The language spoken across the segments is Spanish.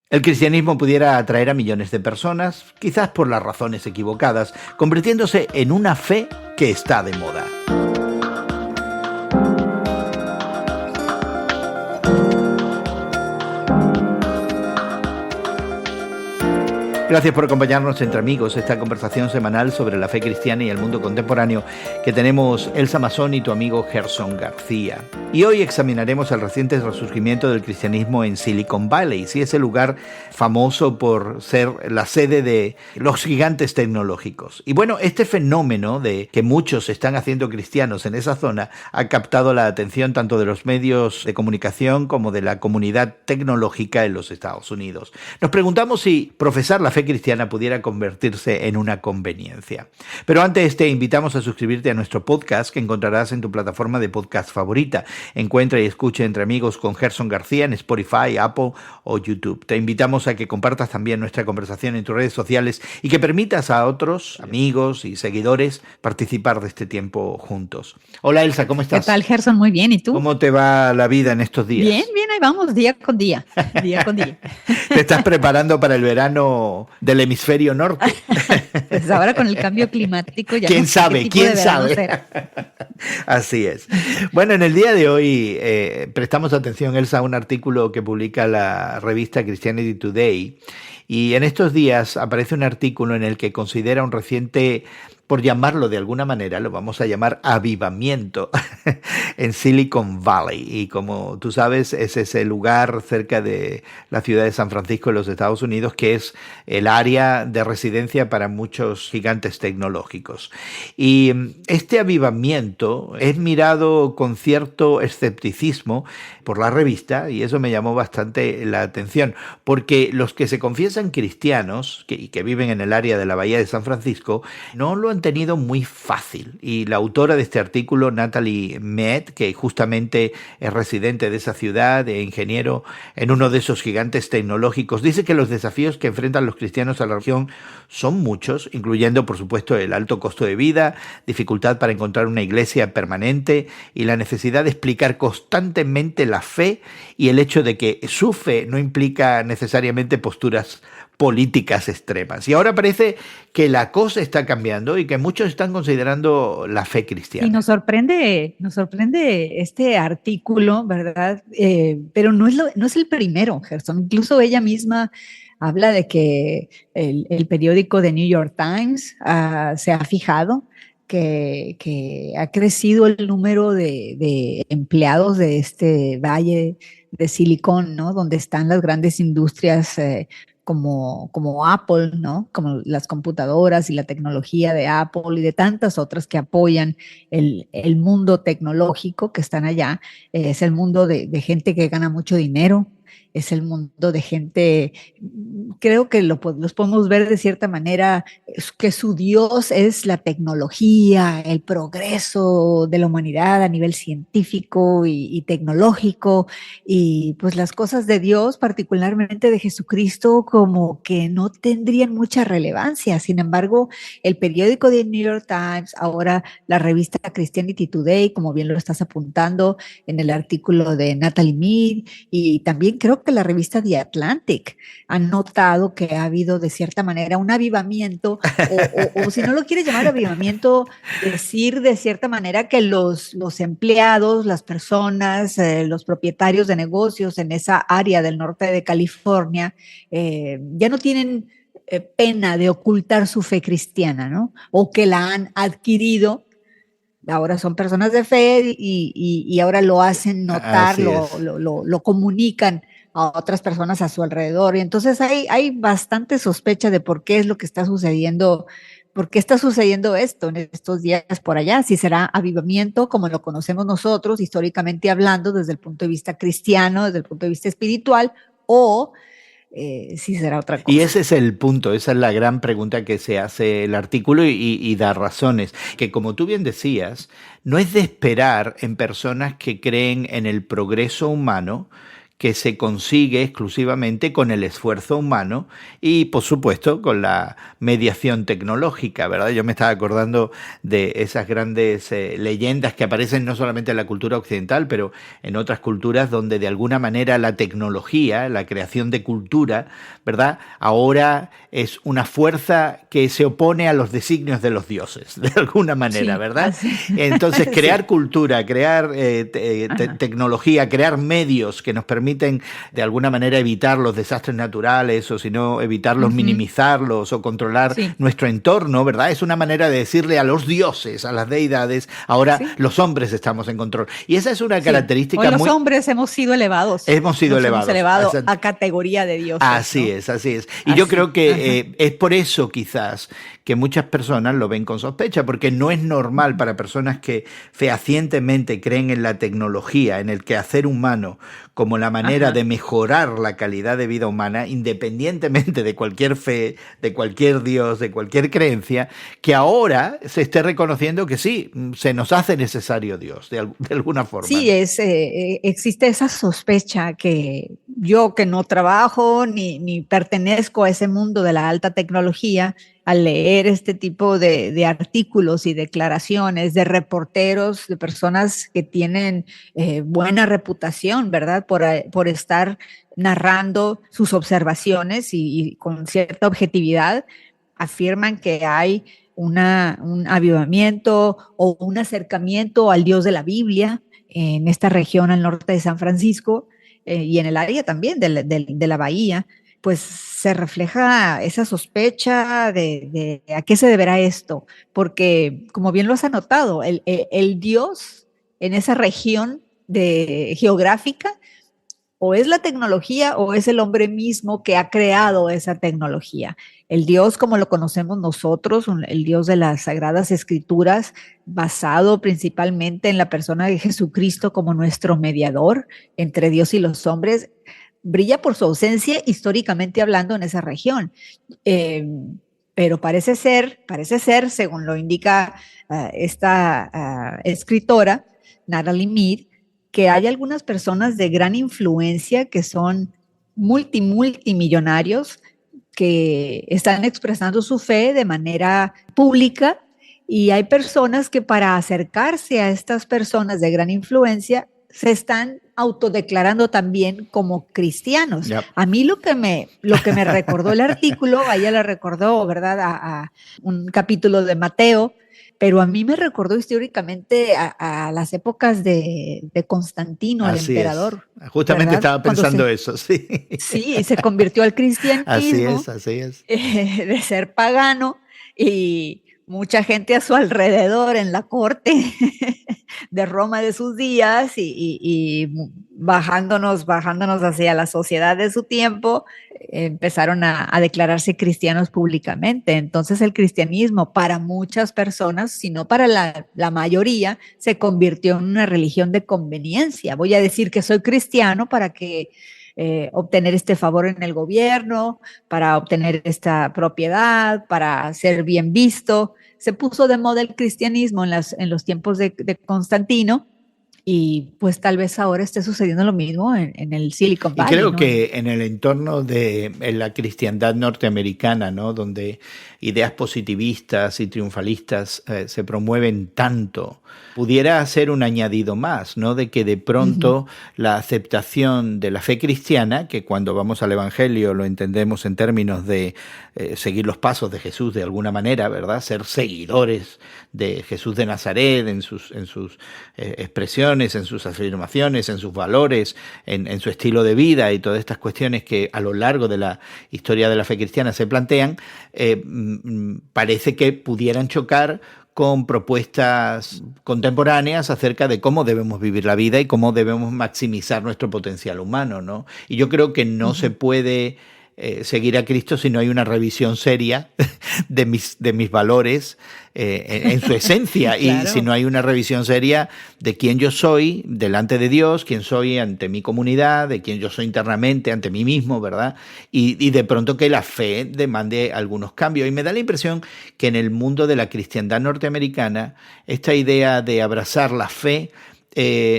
El cristianismo pudiera atraer a millones de personas, quizás por las razones equivocadas, convirtiéndose en una fe que está de moda. Gracias por acompañarnos entre amigos, esta conversación semanal sobre la fe cristiana y el mundo contemporáneo que tenemos Elsa Masón y tu amigo Gerson García. Y hoy examinaremos el reciente resurgimiento del cristianismo en Silicon Valley, sí, ese lugar famoso por ser la sede de los gigantes tecnológicos. Y bueno, este fenómeno de que muchos se están haciendo cristianos en esa zona ha captado la atención tanto de los medios de comunicación como de la comunidad tecnológica en los Estados Unidos. Nos preguntamos si profesar la fe cristiana pudiera convertirse en una conveniencia. Pero antes te invitamos a suscribirte a nuestro podcast que encontrarás en tu plataforma de podcast favorita. Encuentra y escucha Entre Amigos con Gerson García en Spotify, Apple o YouTube. Te invitamos a que compartas también nuestra conversación en tus redes sociales y que permitas a otros amigos y seguidores participar de este tiempo juntos. Hola Elsa, ¿cómo estás? ¿Qué tal, Gerson? Muy bien, ¿y tú? ¿Cómo te va la vida en estos días? Bien, bien, ahí vamos, día con día, día con día. ¿Te estás preparando para el verano del hemisferio norte? Pues ahora con el cambio climático ya ¿Quién no sé sabe? qué tipo ¿Quién de verano sabe? será. Así es. Bueno, en el día de hoy prestamos atención, Elsa, a un artículo que publica la revista Christianity Today. Y en estos días aparece un artículo en el que considera un reciente, por llamarlo de alguna manera, lo vamos a llamar avivamiento en Silicon Valley. Y como tú sabes, es ese lugar cerca de la ciudad de San Francisco, en los Estados Unidos, que es el área de residencia para muchos gigantes tecnológicos. Y este avivamiento es mirado con cierto escepticismo por la revista, y eso me llamó bastante la atención, porque los que se confiesan cristianos y que viven en el área de la Bahía de San Francisco no lo han tenido muy fácil. Y la autora de este artículo, Natalie Mead, que justamente es residente de esa ciudad, de ingeniero en uno de esos gigantes tecnológicos, dice que los desafíos que enfrentan los cristianos a la región son muchos, incluyendo, por supuesto, el alto costo de vida, dificultad para encontrar una iglesia permanente y la necesidad de explicar constantemente la fe y el hecho de que su fe no implica necesariamente posturas políticas extremas. Y ahora parece que la cosa está cambiando y que muchos están considerando la fe cristiana. Y nos sorprende este artículo, ¿verdad? Pero no es el primero, Gerson. Incluso ella misma habla de que el periódico The New York Times se ha fijado que ha crecido el número de empleados de este valle de Silicon, ¿no? Donde están las grandes industrias como Apple, ¿no? Como las computadoras y la tecnología de Apple y de tantas otras que apoyan el mundo tecnológico que están allá. Es el mundo de gente que gana mucho dinero, es el mundo de gente, creo que los podemos ver de cierta manera, que su Dios es la tecnología, el progreso de la humanidad a nivel científico y tecnológico, y pues las cosas de Dios, particularmente de Jesucristo, como que no tendrían mucha relevancia. Sin embargo, el periódico de New York Times, ahora la revista Christianity Today, como bien lo estás apuntando en el artículo de Natalie Mead, y también creo que la revista The Atlantic han notado que ha habido de cierta manera un avivamiento, o si no lo quieres llamar avivamiento, decir de cierta manera que los empleados, las personas, los propietarios de negocios en esa área del norte de California, ya no tienen pena de ocultar su fe cristiana, ¿no? O que la han adquirido. Ahora son personas de fe y ahora lo hacen notar, lo comunican a otras personas a su alrededor. Y entonces hay bastante sospecha de por qué es lo que está sucediendo, por qué está sucediendo esto en estos días por allá. Si será avivamiento como lo conocemos nosotros, históricamente hablando, desde el punto de vista cristiano, desde el punto de vista espiritual, o si será otra cosa. Y ese es el punto, esa es la gran pregunta que se hace el artículo y da razones. Que como tú bien decías, no es de esperar en personas que creen en el progreso humano que se consigue exclusivamente con el esfuerzo humano y, por supuesto, con la mediación tecnológica, ¿verdad? Yo me estaba acordando de esas grandes leyendas que aparecen no solamente en la cultura occidental, pero en otras culturas donde de alguna manera la tecnología, la creación de cultura, ¿verdad? Ahora es una fuerza que se opone a los designios de los dioses, de alguna manera, Sí, ¿verdad? así. Entonces, crear Sí. cultura, crear Ajá. tecnología, crear medios que nos permiten de alguna manera evitar los desastres naturales o si no evitarlos, Ujú. minimizarlos o controlar Sí, nuestro entorno, ¿verdad? Es una manera de decirle a los dioses, a las deidades, ahora sí, los hombres estamos en control. Y esa es una sí. Hoy característica los muy... hombres hemos sido elevados, Hemos sido nos hemos elevados. elevado a categoría de dioses, Así ¿no? es, así es. Y yo creo Así, que ajá. es por eso quizás que muchas personas lo ven con sospecha, porque no es normal Ujú. para personas que fehacientemente creen en la tecnología, en el quehacer humano, como la manera de Ajá. mejorar la calidad de vida humana, independientemente de cualquier fe, de cualquier Dios, de cualquier creencia, que ahora se esté reconociendo que sí, se nos hace necesario Dios, de alguna forma. Sí, existe esa sospecha que yo que no trabajo ni pertenezco a ese mundo de la alta tecnología, al leer este tipo de artículos y declaraciones de reporteros, de personas que tienen buena reputación, ¿verdad? Por estar narrando sus observaciones y con cierta objetividad, afirman que hay un avivamiento o un acercamiento al Dios de la Biblia en esta región al norte de San Francisco y en el área también de la bahía, pues se refleja esa sospecha de a qué se deberá esto, porque como bien lo has anotado, el Dios en esa región geográfica o es la tecnología o es el hombre mismo que ha creado esa tecnología. El Dios como lo conocemos nosotros, el Dios de las Sagradas Escrituras, basado principalmente en la persona de Jesucristo como nuestro mediador entre Dios y los hombres, brilla por su ausencia históricamente hablando en esa región. Eh, pero parece ser, según lo indica esta escritora, Natalie Mead, que hay algunas personas de gran influencia que son multimillonarios que están expresando su fe de manera pública y hay personas que para acercarse a estas personas de gran influencia se están autodeclarando también como cristianos. Ya. A mí lo que me recordó el artículo, a ella le recordó, ¿verdad?, a un capítulo de Mateo, pero a mí me recordó históricamente a las épocas de Constantino, el Así es. emperador, Justamente ¿verdad? estaba pensando eso, sí. Sí, se convirtió al Así es, cristianismo así es. de ser pagano y mucha gente a su alrededor en la corte de Roma de sus días y bajándonos hacia la sociedad de su tiempo, empezaron a declararse cristianos públicamente. Entonces el cristianismo para muchas personas, si no para la mayoría, se convirtió en una religión de conveniencia. Voy a decir que soy cristiano para que obtener este favor en el gobierno, para obtener esta propiedad, para ser bien visto. Se puso de moda el cristianismo en los tiempos de Constantino y pues tal vez ahora esté sucediendo lo mismo en el Silicon Y Valley, creo ¿no? que en el entorno de en la cristiandad norteamericana, ¿no? Donde ideas positivistas y triunfalistas se promueven tanto, pudiera ser un añadido más, ¿no? De que de Uh -huh. pronto la aceptación de la fe cristiana, que cuando vamos al Evangelio lo entendemos en términos de seguir los pasos de Jesús de alguna manera, ¿verdad? Ser seguidores de Jesús de Nazaret en sus expresiones, en sus afirmaciones, en sus valores, en su estilo de vida y todas estas cuestiones que a lo largo de la historia de la fe cristiana se plantean, parece que pudieran chocar con propuestas contemporáneas acerca de cómo debemos vivir la vida y cómo debemos maximizar nuestro potencial humano, ¿no? Y yo creo que Uh no se -huh. puede seguir a Cristo si no hay una revisión seria de mis valores en su esencia y si Claro. no hay una revisión seria de quién yo soy delante de Dios, quién soy ante mi comunidad, de quién yo soy internamente ante mí mismo, ¿verdad? Y de pronto que la fe demande algunos cambios. Y me da la impresión que en el mundo de la cristiandad norteamericana esta idea de abrazar la fe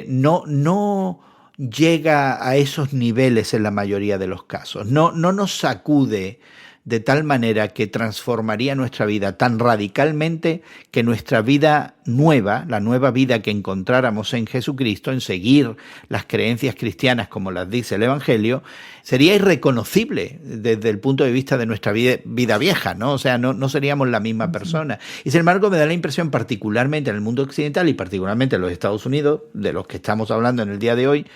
no llega a esos niveles en la mayoría de los casos. No nos sacude de tal manera que transformaría nuestra vida tan radicalmente que nuestra vida nueva, la nueva vida que encontráramos en Jesucristo, en seguir las creencias cristianas como las dice el Evangelio, sería irreconocible desde el punto de vista de nuestra vida vieja, ¿no? O sea, no seríamos la misma persona. Y sin embargo, me da la impresión, particularmente en el mundo occidental y particularmente en los Estados Unidos, de los que estamos hablando en el día de hoy,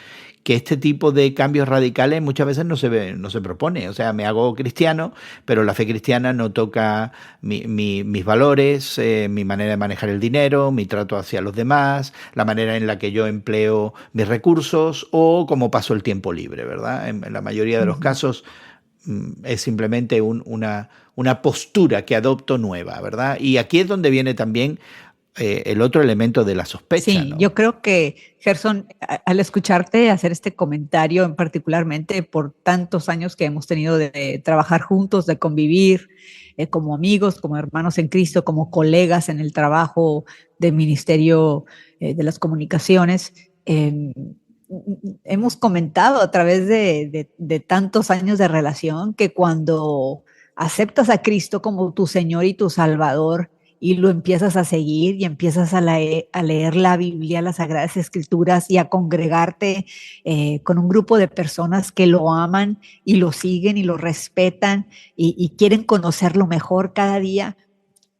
que este tipo de cambios radicales muchas veces no se propone. O sea, me hago cristiano, pero la fe cristiana no toca mis valores, mi manera de manejar el dinero, mi trato hacia los demás, la manera en la que yo empleo mis recursos o cómo paso el tiempo libre, ¿verdad? En la mayoría de los casos es simplemente una postura que adopto nueva, ¿verdad? Y aquí es donde viene también el otro elemento de la sospecha. Sí, ¿no? Yo creo que, Gerson, al escucharte hacer este comentario, en particularmente por tantos años que hemos tenido de trabajar juntos, de convivir como amigos, como hermanos en Cristo, como colegas en el trabajo del Ministerio de las Comunicaciones, hemos comentado a través de tantos años de relación que cuando aceptas a Cristo como tu Señor y tu Salvador, y lo empiezas a seguir y empiezas a leer la Biblia, las Sagradas Escrituras y a congregarte con un grupo de personas que lo aman y lo siguen y lo respetan y quieren conocerlo mejor cada día.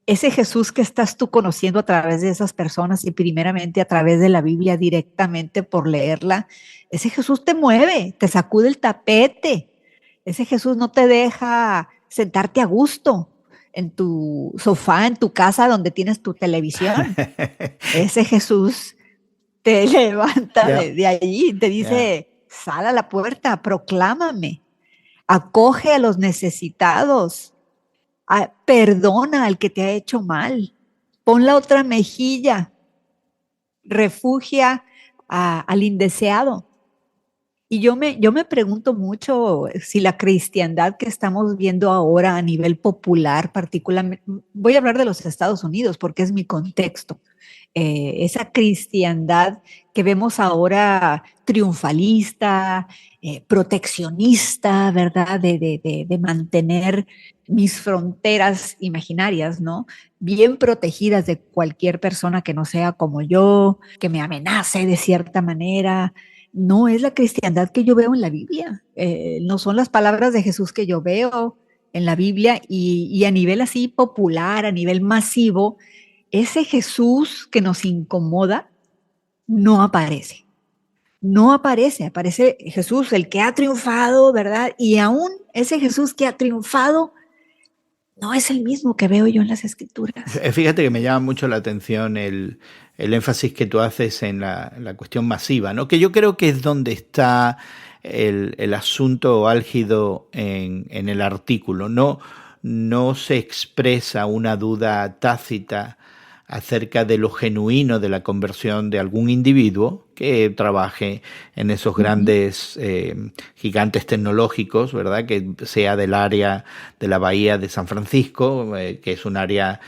Ese Jesús que estás tú conociendo a través de esas personas y primeramente a través de la Biblia directamente por leerla, ese Jesús te mueve, te sacude el tapete. Ese Jesús no te deja sentarte a gusto en tu sofá, en tu casa donde tienes tu televisión. Ese Jesús te levanta de allí y te dice, sal a la puerta, proclámame, acoge a los necesitados, perdona al que te ha hecho mal, pon la otra mejilla, refugia al indeseado. Y yo me pregunto mucho si la cristiandad que estamos viendo ahora a nivel popular, particularmente, voy a hablar de los Estados Unidos porque es mi contexto, esa cristiandad que vemos ahora triunfalista, proteccionista, ¿verdad? De mantener mis fronteras imaginarias, ¿no? Bien protegidas de cualquier persona que no sea como yo, que me amenace de cierta manera. No es la cristiandad que yo veo en la Biblia, no son las palabras de Jesús que yo veo en la Biblia y a nivel así popular, a nivel masivo, ese Jesús que nos incomoda no aparece. No aparece, aparece Jesús, el que ha triunfado, ¿verdad? Y aún ese Jesús que ha triunfado no es el mismo que veo yo en las Escrituras. Fíjate que me llama mucho la atención el énfasis que tú haces en la cuestión masiva, ¿no? Que yo creo que es donde está el asunto álgido en el artículo. No se expresa una duda tácita acerca de lo genuino de la conversión de algún individuo que trabaje en esos grandes gigantes tecnológicos, ¿verdad? Que sea del área de la bahía de San Francisco, que es un área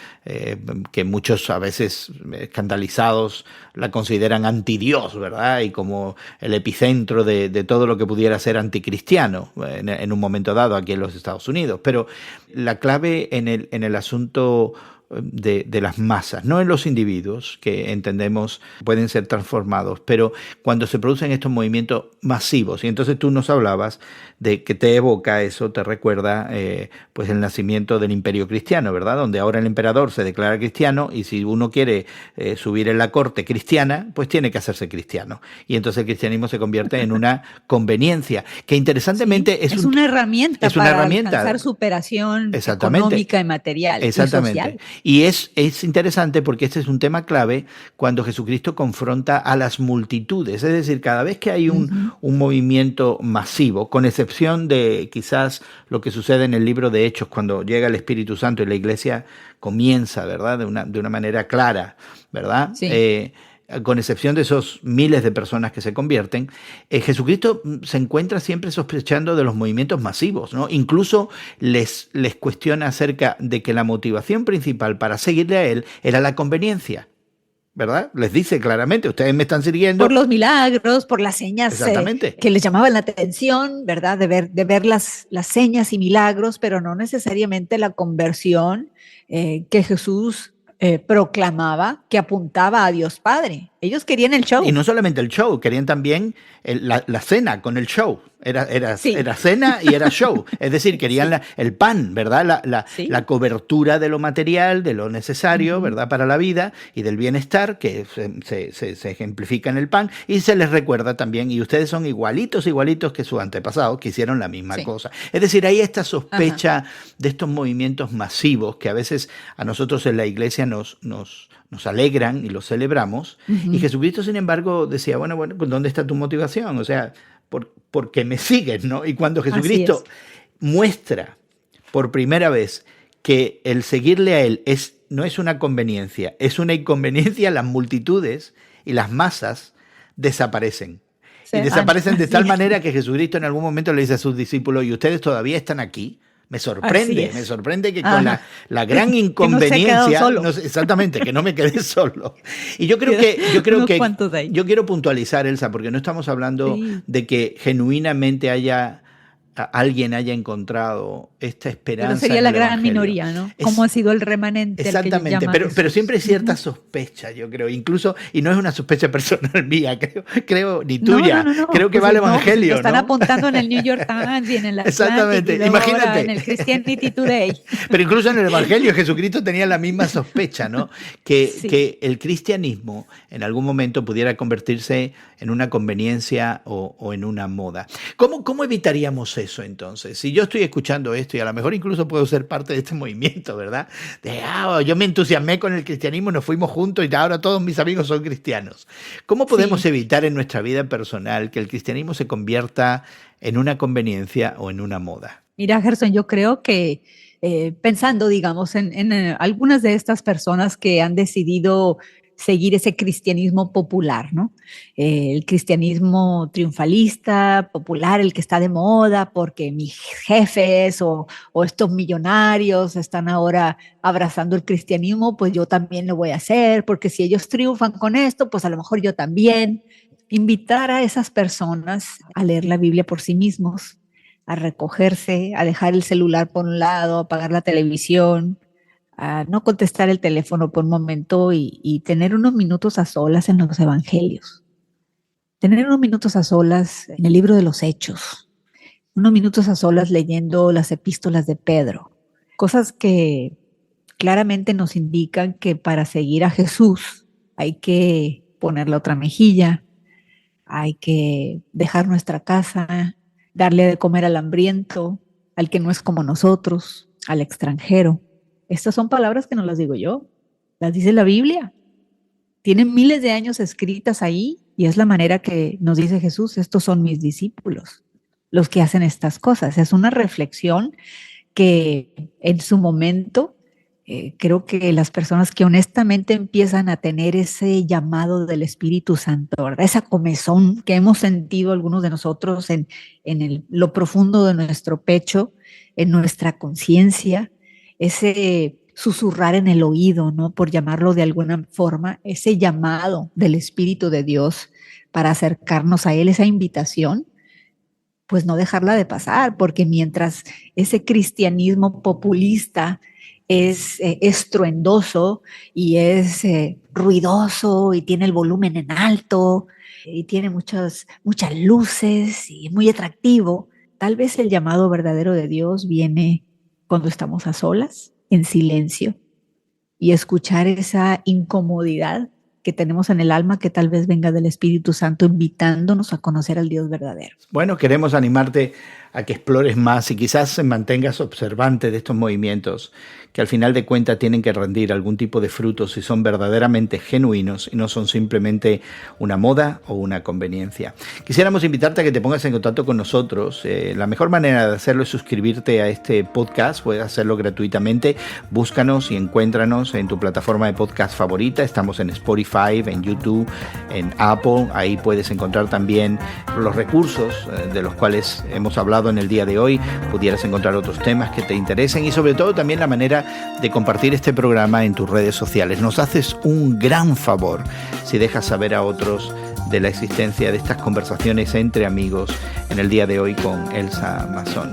que muchos a veces escandalizados la consideran antidios, ¿verdad? Y como el epicentro de todo lo que pudiera ser anticristiano en un momento dado aquí en los Estados Unidos. Pero la clave en el asunto de las masas, no en los individuos que entendemos pueden ser transformados, pero cuando se producen estos movimientos masivos. Y entonces tú nos hablabas de que te evoca eso, te recuerda pues el nacimiento del Imperio Cristiano, ¿verdad? Donde ahora el emperador se declara cristiano y si uno quiere subir en la corte cristiana, pues tiene que hacerse cristiano. Y entonces el cristianismo se convierte en una conveniencia, que interesantemente sí, es una herramienta para alcanzar superación económica y material y social. Y es interesante porque este es un tema clave cuando Jesucristo confronta a las multitudes. Es decir, cada vez que hay un movimiento masivo, con excepción de quizás lo que sucede en el libro de Hechos cuando llega el Espíritu Santo y la iglesia comienza, ¿verdad? De una manera clara, ¿verdad? Sí. Con excepción de esos miles de personas que se convierten, Jesucristo se encuentra siempre sospechando de los movimientos masivos, ¿no? Incluso les cuestiona acerca de que la motivación principal para seguirle a él era la conveniencia. ¿verdad? Les dice claramente, ustedes me están siguiendo. Por los milagros, por las señas que les llamaban la atención, ¿verdad? De ver las señas y milagros, pero no necesariamente la conversión que Jesús proclamaba, que apuntaba a Dios Padre. Ellos querían el show. Y no solamente el show, querían también la cena con el show. Era cena y era show. Es decir, querían el pan, ¿verdad? La cobertura de lo material, de lo necesario, ¿verdad? Para la vida y del bienestar que se ejemplifica en el pan. Y se les recuerda también, y ustedes son igualitos que sus antepasados, que hicieron la misma cosa. Es decir, hay esta sospecha de estos movimientos masivos que a veces a nosotros en la iglesia nos alegran y los celebramos. Y Jesucristo, sin embargo, decía, bueno, ¿dónde está tu motivación? O sea, ¿por qué me sigues, no? Y cuando Jesucristo muestra por primera vez que el seguirle a Él no es una conveniencia, es una inconveniencia, las multitudes y las masas desaparecen. Y desaparecen de tal manera que Jesucristo en algún momento le dice a sus discípulos, ¿y ustedes todavía están aquí? Me sorprende que con la gran inconveniencia, exactamente, que no me quedé solo. Y yo quiero puntualizar, Elsa, porque no estamos hablando de que genuinamente alguien haya encontrado esta esperanza. Pero sería la gran minoría, ¿no? Como ha sido el remanente. Exactamente, pero siempre hay cierta sospecha, yo creo, incluso, y no es una sospecha personal mía, creo ni tuya, creo que va al Evangelio. Lo están apuntando en el New York Times y en el Atlantic, exactamente, imagínate. En el Christianity Today. Pero incluso en el Evangelio Jesucristo tenía la misma sospecha, ¿no? Que el cristianismo en algún momento pudiera convertirse en una conveniencia o en una moda. ¿Cómo evitaríamos eso entonces? Si yo estoy escuchando esto y a lo mejor incluso puedo ser parte de este movimiento, ¿verdad? Yo me entusiasmé con el cristianismo, nos fuimos juntos y ahora todos mis amigos son cristianos. ¿Cómo podemos evitar en nuestra vida personal que el cristianismo se convierta en una conveniencia o en una moda? Mira, Gerson, yo creo que pensando, digamos, en algunas de estas personas que han decidido seguir ese cristianismo popular, ¿no? El cristianismo triunfalista, popular, el que está de moda porque mis jefes o estos millonarios están ahora abrazando el cristianismo, pues yo también lo voy a hacer, porque si ellos triunfan con esto, pues a lo mejor yo también. Invitar a esas personas a leer la Biblia por sí mismos, a recogerse, a dejar el celular por un lado, a apagar la televisión, a no contestar el teléfono por un momento y tener unos minutos a solas en los evangelios. Tener unos minutos a solas en el libro de los Hechos. Unos minutos a solas leyendo las epístolas de Pedro. Cosas que claramente nos indican que para seguir a Jesús hay que poner la otra mejilla, hay que dejar nuestra casa, darle de comer al hambriento, al que no es como nosotros, al extranjero. Estas son palabras que no las digo yo, las dice la Biblia. Tienen miles de años escritas ahí y es la manera que nos dice Jesús, estos son mis discípulos, los que hacen estas cosas. Es una reflexión que en su momento creo que las personas que honestamente empiezan a tener ese llamado del Espíritu Santo, ¿verdad? Esa comezón que hemos sentido algunos de nosotros en lo profundo de nuestro pecho, en nuestra conciencia, ese susurrar en el oído, ¿no? Por llamarlo de alguna forma, ese llamado del Espíritu de Dios para acercarnos a Él, esa invitación, pues no dejarla de pasar, porque mientras ese cristianismo populista es estruendoso y es ruidoso y tiene el volumen en alto y tiene muchas luces y es muy atractivo, tal vez el llamado verdadero de Dios viene cuando estamos a solas, en silencio, y escuchar esa incomodidad que tenemos en el alma que tal vez venga del Espíritu Santo invitándonos a conocer al Dios verdadero. Bueno, queremos animarte a que explores más y quizás mantengas observante de estos movimientos que al final de cuentas tienen que rendir algún tipo de frutos si son verdaderamente genuinos y no son simplemente una moda o una conveniencia. Quisiéramos invitarte a que te pongas en contacto con nosotros. La mejor manera de hacerlo es suscribirte a este podcast. Puedes hacerlo gratuitamente. Búscanos y encuéntranos en tu plataforma de podcast favorita. Estamos en Spotify, Spotify, en YouTube, en Apple. Ahí puedes encontrar también los recursos de los cuales hemos hablado en el día de hoy. Pudieras encontrar otros temas que te interesen y sobre todo también la manera de compartir este programa en tus redes sociales. Nos haces un gran favor si dejas saber a otros de la existencia de estas conversaciones entre amigos en el día de hoy con Elsa Mason.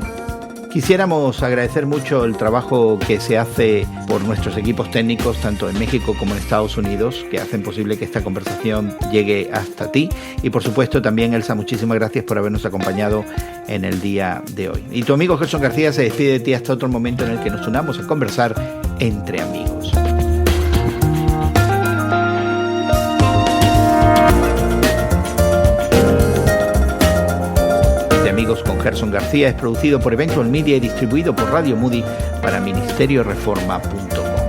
Quisiéramos agradecer mucho el trabajo que se hace por nuestros equipos técnicos, tanto en México como en Estados Unidos, que hacen posible que esta conversación llegue hasta ti. Y por supuesto también, Elsa, muchísimas gracias por habernos acompañado en el día de hoy. Y tu amigo Gerson García se despide de ti hasta otro momento en el que nos unamos a conversar entre amigos. Amigos con Gerson García es producido por Eventual Media y distribuido por Radio Moody para ministerioreforma.com.